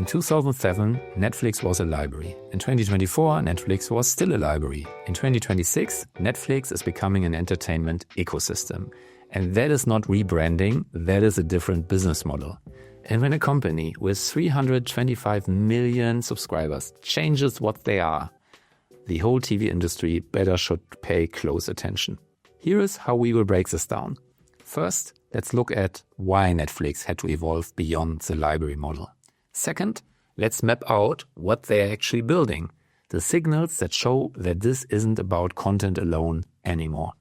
In 2007, Netflix was a library. In 2024, Netflix was still a library. In 2026, Netflix is becoming an entertainment ecosystem. And that is not rebranding, that is a different business model. And when a company with 325 million subscribers changes what they are, the whole TV industry better should pay close attention. Here is how we will break this down. First, let's look at why Netflix had to evolve beyond the library model. Second, let's map out what they are actually building, the signals that show that this isn't about content alone anymore.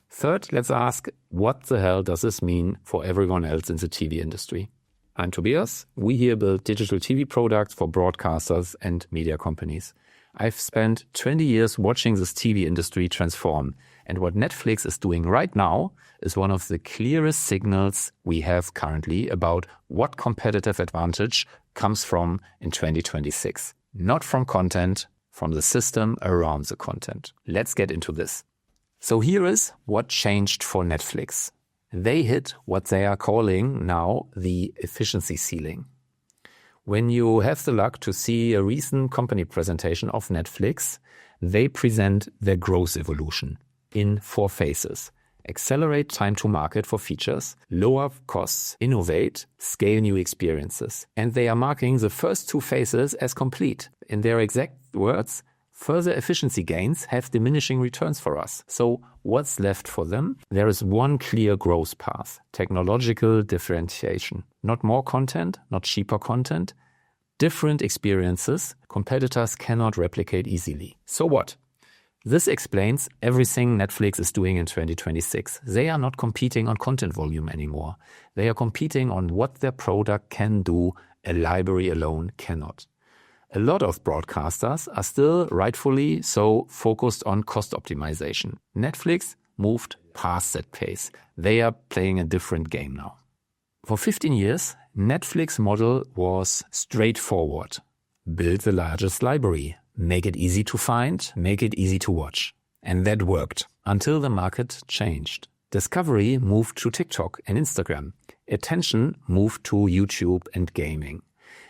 Third, let's ask, what the hell does this mean for everyone else in the TV industry? I'm Tobias. We here build digital TV products for broadcasters and media companies. I've spent 20 years watching this TV industry transform, and what Netflix is doing right now is one of the clearest signals we have currently about what competitive advantage comes from in 2026. Not from content, from the system around the content. Let's get into this. So here is what changed for Netflix. They hit what they are calling now the efficiency ceiling. When you have the luck to see a recent company presentation of Netflix, they present their growth evolution in 4 phases. Accelerate time to market for features, lower costs, innovate, scale new experiences. And they are marking the first 2 phases as complete. In their exact words, further efficiency gains have diminishing returns for us. So what's left for them? There is one clear growth path, technological differentiation. Not more content, not cheaper content, different experiences competitors cannot replicate easily. So what? This explains everything Netflix is doing in 2026. They are not competing on content volume anymore. They are competing on what their product can do, a library alone cannot. A lot of broadcasters are still rightfully so focused on cost optimization. Netflix moved past that pace. They are playing a different game now. For 15 years, Netflix model was straightforward. Build the largest library. Make it easy to find, make it easy to watch. And that worked until the market changed. Discovery moved to TikTok and Instagram. Attention moved to YouTube and gaming.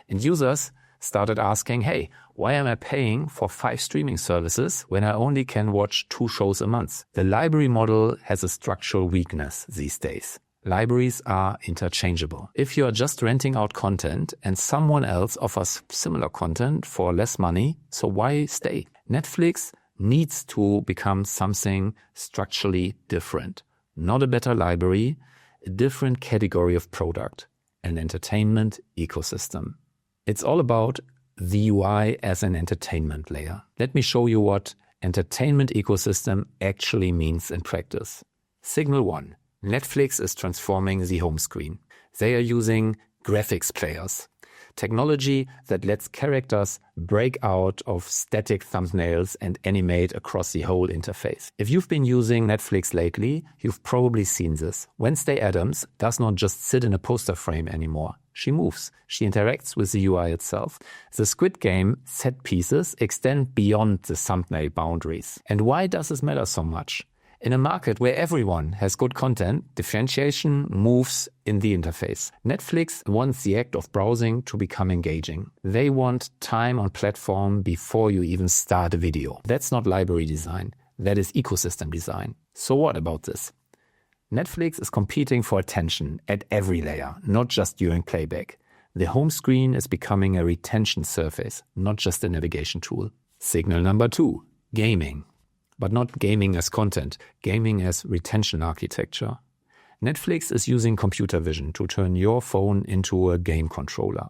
And users started asking, hey, why am I paying for 5 streaming services when I only can watch 2 shows a month? The library model has a structural weakness these days. Libraries are interchangeable. If you are just renting out content and someone else offers similar content for less money, so why stay? Netflix needs to become something structurally different. Not a better library, a different category of product, an entertainment ecosystem. It's all about the UI as an entertainment layer. Let me show you what entertainment ecosystem actually means in practice. Signal 1. Netflix is transforming the home screen. They are using graphics players, technology that lets characters break out of static thumbnails and animate across the whole interface. If you've been using Netflix lately, you've probably seen this. Wednesday Addams does not just sit in a poster frame anymore. She moves. She interacts with the UI itself. The Squid Game set pieces extend beyond the thumbnail boundaries. And why does this matter so much? In a market where everyone has good content, differentiation moves in the interface. Netflix wants the act of browsing to become engaging. They want time on platform before you even start a video. That's not library design. That is ecosystem design. So what about this? Netflix is competing for attention at every layer, not just during playback. The home screen is becoming a retention surface, not just a navigation tool. Signal number 2, gaming. But not gaming as content, gaming as retention architecture. Netflix is using computer vision to turn your phone into a game controller.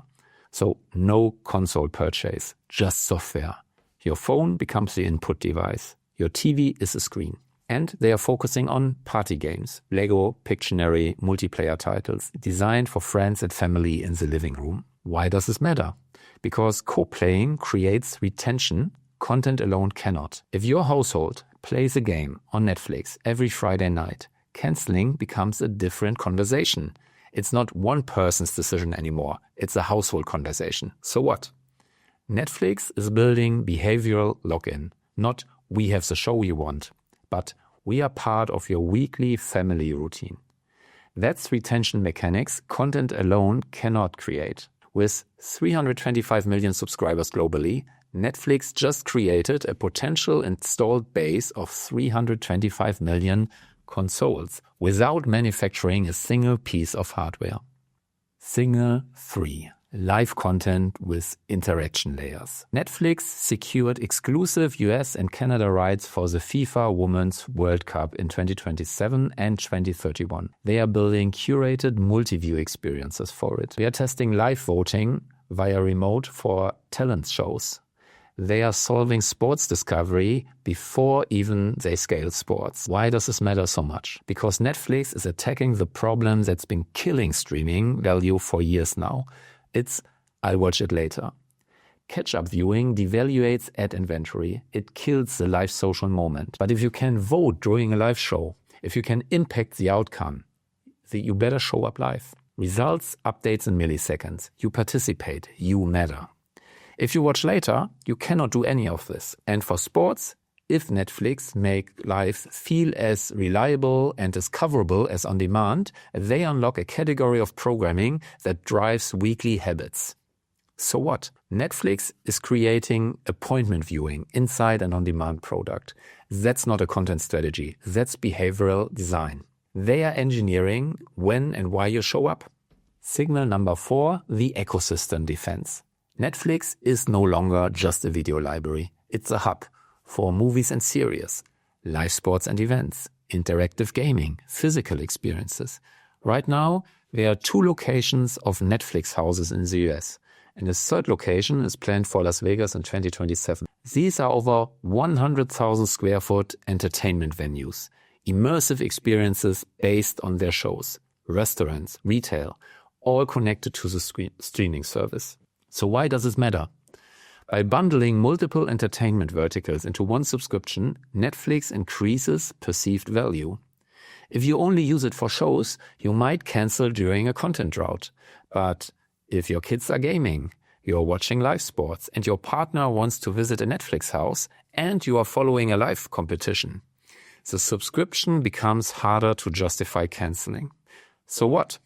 So no console purchase, just software. Your phone becomes the input device. Your TV is a screen. And they are focusing on party games, Lego, Pictionary, multiplayer titles, designed for friends and family in the living room. Why does this matter? Because co-playing creates retention. Content alone cannot. If your household plays a game on Netflix every Friday night, canceling becomes a different conversation. It's not one person's decision anymore. It's a household conversation. So what? Netflix is building behavioral lock-in. Not we have the show you want, but we are part of your weekly family routine. That's retention mechanics content alone cannot create. With 325 million subscribers globally, Netflix just created a potential installed base of 325 million consoles without manufacturing a single piece of hardware. Signal 3. Live content with interaction layers. Netflix secured exclusive US and Canada rights for the FIFA Women's World Cup in 2027 and 2031. They are building curated multiview experiences for it. We are testing live voting via remote for talent shows. They are solving sports discovery before even they scale sports. Why does this matter so much? Because Netflix is attacking the problem that's been killing streaming value for years now. It's, I'll watch it later. Catch-up viewing devaluates ad inventory. It kills the live social moment. But if you can vote during a live show, if you can impact the outcome, you better show up live. Results, updates in milliseconds. You participate. You matter. If you watch later, you cannot do any of this. And for sports, if Netflix make live feel as reliable and discoverable as on demand, they unlock a category of programming that drives weekly habits. So what? Netflix is creating appointment viewing inside an on-demand product. That's not a content strategy. That's behavioral design. They are engineering when and why you show up. Signal number 4, the ecosystem defense. Netflix is no longer just a video library. It's a hub for movies and series, live sports and events, interactive gaming, physical experiences. Right now, there are 2 locations of Netflix houses in the US, and a third location is planned for Las Vegas in 2027. These are over 100,000 square foot entertainment venues, immersive experiences based on their shows, restaurants, retail, all connected to the streaming service. So why does this matter? By bundling multiple entertainment verticals into one subscription, Netflix increases perceived value. If you only use it for shows, you might cancel during a content drought. But if your kids are gaming, you're watching live sports, and your partner wants to visit a Netflix house, and you are following a live competition, the subscription becomes harder to justify canceling. So what?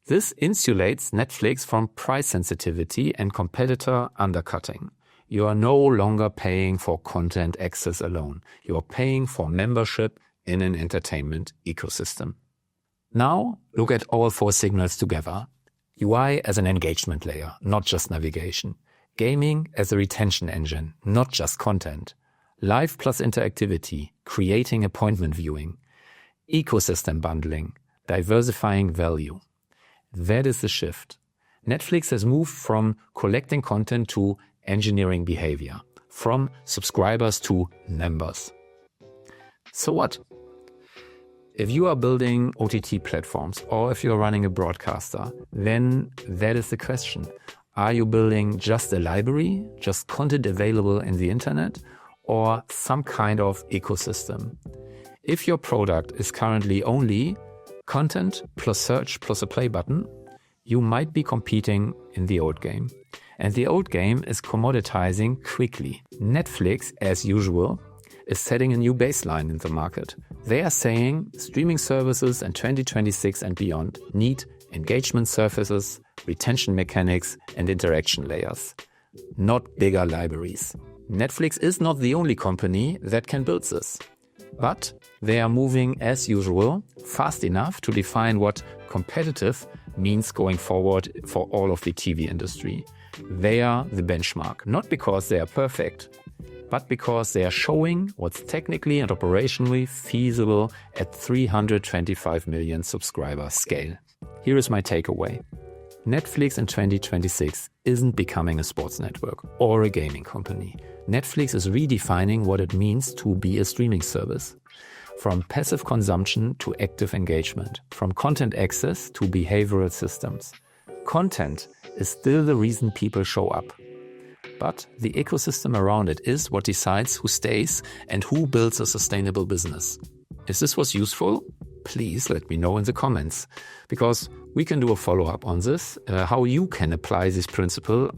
This insulates Netflix from price sensitivity and competitor undercutting. You are no longer paying for content access alone. You are paying for membership in an entertainment ecosystem. Now, look at all 4 signals together. UI as an engagement layer, not just navigation. Gaming as a retention engine, not just content. Live plus interactivity, creating appointment viewing. Ecosystem bundling, diversifying value. That is the shift. Netflix has moved from collecting content to engineering behavior, from subscribers to members. So what? If you are building OTT platforms or if you're running a broadcaster, then that is the question. Are you building just a library, just content available in the internet, or some kind of ecosystem? If your product is currently only content plus search plus a play button, you might be competing in the old game. And the old game is commoditizing quickly. Netflix, as usual, is setting a new baseline in the market. They are saying streaming services in 2026 and beyond need engagement surfaces, retention mechanics, and interaction layers, not bigger libraries. Netflix is not the only company that can build this. But they are moving, as usual, fast enough to define what competitive means going forward for all of the TV industry. They are the benchmark, not because they are perfect, but because they are showing what's technically and operationally feasible at 325 million subscriber scale. Here is my takeaway. Netflix in 2026 isn't becoming a sports network or a gaming company. Netflix is redefining what it means to be a streaming service. From passive consumption to active engagement, from content access to behavioral systems. Content is still the reason people show up. But the ecosystem around it is what decides who stays and who builds a sustainable business. If this was useful, please let me know in the comments, because we can do a follow-up on this, how you can apply this principle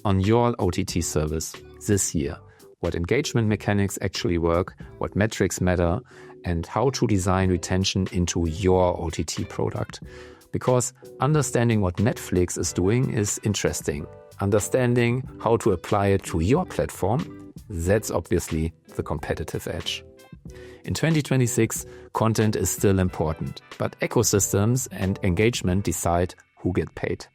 on your OTT service this year. What engagement mechanics actually work, what metrics matter, and how to design retention into your OTT product. Because understanding what Netflix is doing is interesting. Understanding how to apply it to your platform, that's obviously the competitive edge. In 2026, content is still important, but ecosystems and engagement decide who get paid.